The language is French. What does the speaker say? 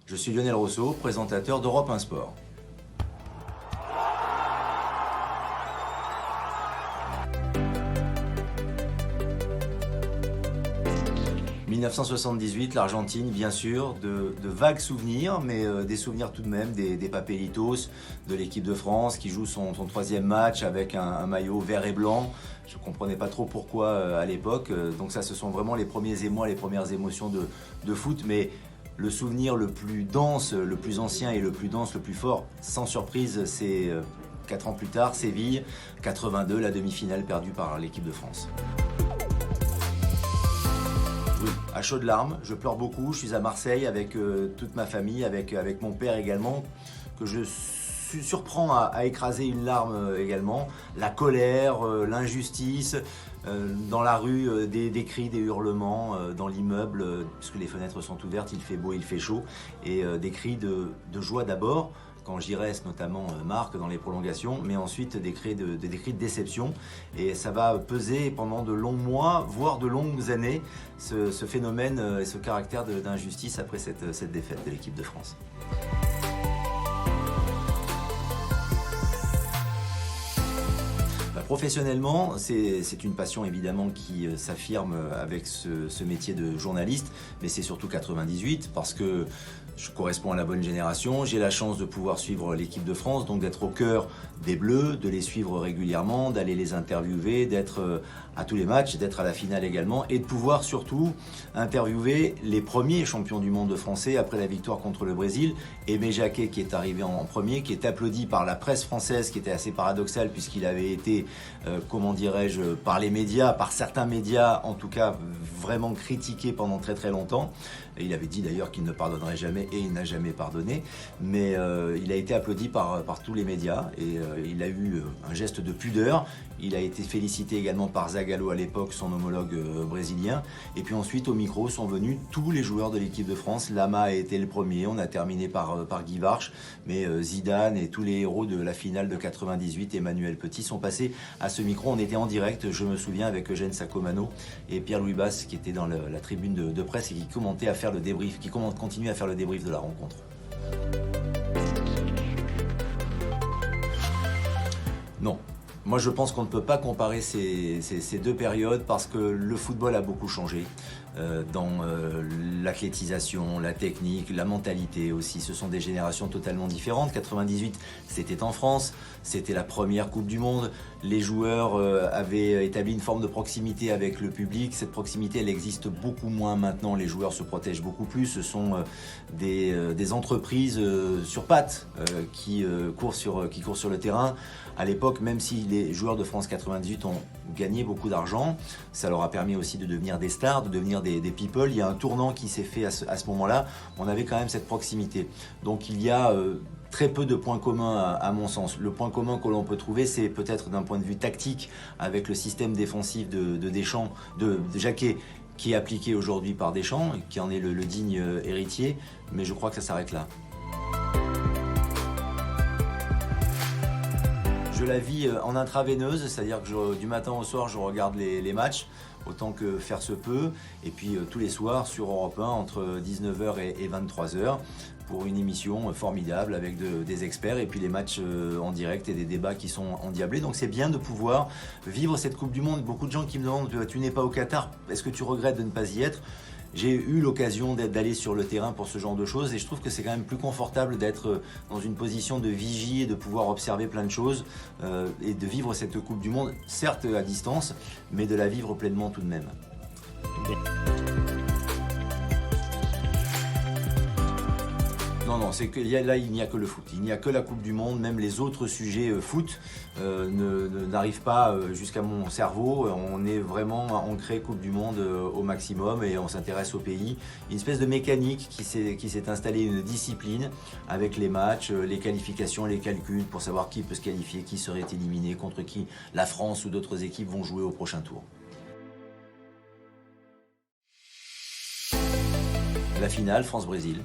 Je suis Lionel Rousseau, présentateur d'Europe 1 Sport. « 1978, l'Argentine, bien sûr, de vagues souvenirs, mais des souvenirs tout de même, des Papelitos, de l'équipe de France qui joue son troisième match avec un maillot vert et blanc. Je ne comprenais pas trop pourquoi à l'époque. Donc ça, ce sont vraiment les premiers émois, les premières émotions de foot. Mais le souvenir le plus dense, le plus ancien et le plus dense, le plus fort, sans surprise, c'est 4 ans plus tard, Séville, 82, la demi-finale perdue par l'équipe de France. Oui, à chaudes larmes, je pleure beaucoup, je suis à Marseille avec toute ma famille, avec mon père également, que je surprends à écraser une larme également. La colère, l'injustice, dans la rue, des cris, des hurlements, dans l'immeuble, puisque les fenêtres sont ouvertes, il fait beau, il fait chaud, et des cris de joie d'abord, quand Giresse notamment marque dans les prolongations, mais ensuite des cris de déception. Et ça va peser pendant de longs mois, voire de longues années, ce phénomène et ce caractère d'injustice après cette défaite de l'équipe de France. Professionnellement, c'est une passion évidemment qui s'affirme avec ce métier de journaliste, mais c'est surtout 98 parce que je corresponds à la bonne génération. J'ai la chance de pouvoir suivre l'équipe de France, donc d'être au cœur des Bleus, de les suivre régulièrement, d'aller les interviewer, d'être à tous les matchs, d'être à la finale également, et de pouvoir surtout interviewer les premiers champions du monde français après la victoire contre le Brésil. Aimé Jacquet qui est arrivé en premier, qui est applaudi par la presse française, qui était assez paradoxal puisqu'il avait été, comment dirais-je, par les médias, par certains médias en tout cas, vraiment critiqué pendant très très longtemps. Et il avait dit d'ailleurs qu'il ne pardonnerait jamais et il n'a jamais pardonné, mais il a été applaudi par tous les médias et il a eu un geste de pudeur. Il a été félicité également par Zagallo à l'époque, son homologue brésilien. Et puis ensuite, au micro, sont venus tous les joueurs de l'équipe de France. Lama a été le premier, on a terminé par Guy Varche, mais Zidane et tous les héros de la finale de 98, Emmanuel Petit, sont passés à ce micro. On était en direct, je me souviens, avec Eugène Sacomano et Pierre-Louis Basse, qui était dans la tribune de presse et qui commentait à faire le débrief, qui continue à faire le débrief de la rencontre. Non. Moi, je pense qu'on ne peut pas comparer ces deux périodes parce que le football a beaucoup changé dans l'athlétisation, la technique, la mentalité aussi. Ce sont des générations totalement différentes. 98, c'était en France, c'était la première Coupe du Monde. Les joueurs avaient établi une forme de proximité avec le public. Cette proximité, elle existe beaucoup moins maintenant. Les joueurs se protègent beaucoup plus. Ce sont des entreprises sur pattes qui courent sur le terrain. À l'époque, même si les joueurs de France 98 ont gagné beaucoup d'argent, ça leur a permis aussi de devenir des stars, de devenir des people. Il y a un tournant qui s'est fait à ce moment-là. On avait quand même cette proximité. Donc il y a très peu de points communs à mon sens. Le point commun que l'on peut trouver, c'est peut-être d'un point de vue tactique avec le système défensif de Deschamps, de Jacquet, qui est appliqué aujourd'hui par Deschamps, qui en est le digne héritier. Mais je crois que ça s'arrête là. Je la vis en intraveineuse, c'est-à-dire que du matin au soir, je regarde les matchs, autant que faire se peut. Et puis tous les soirs sur Europe 1, entre 19h et 23h, pour une émission formidable avec des experts et puis les matchs en direct et des débats qui sont endiablés. Donc c'est bien de pouvoir vivre cette Coupe du Monde. Beaucoup de gens qui me demandent, tu n'es pas au Qatar, est-ce que tu regrettes de ne pas y être ? J'ai eu l'occasion d'aller sur le terrain pour ce genre de choses et je trouve que c'est quand même plus confortable d'être dans une position de vigie et de pouvoir observer plein de choses et de vivre cette Coupe du Monde, certes à distance, mais de la vivre pleinement tout de même. Non, c'est que là, il n'y a que le foot. Il n'y a que la Coupe du Monde. Même les autres sujets foot n'arrivent pas jusqu'à mon cerveau. On est vraiment ancré Coupe du Monde au maximum et on s'intéresse au pays. Une espèce de mécanique qui s'est installée, une discipline avec les matchs, les qualifications, les calculs pour savoir qui peut se qualifier, qui serait éliminé, contre qui la France ou d'autres équipes vont jouer au prochain tour. La finale, France-Brésil.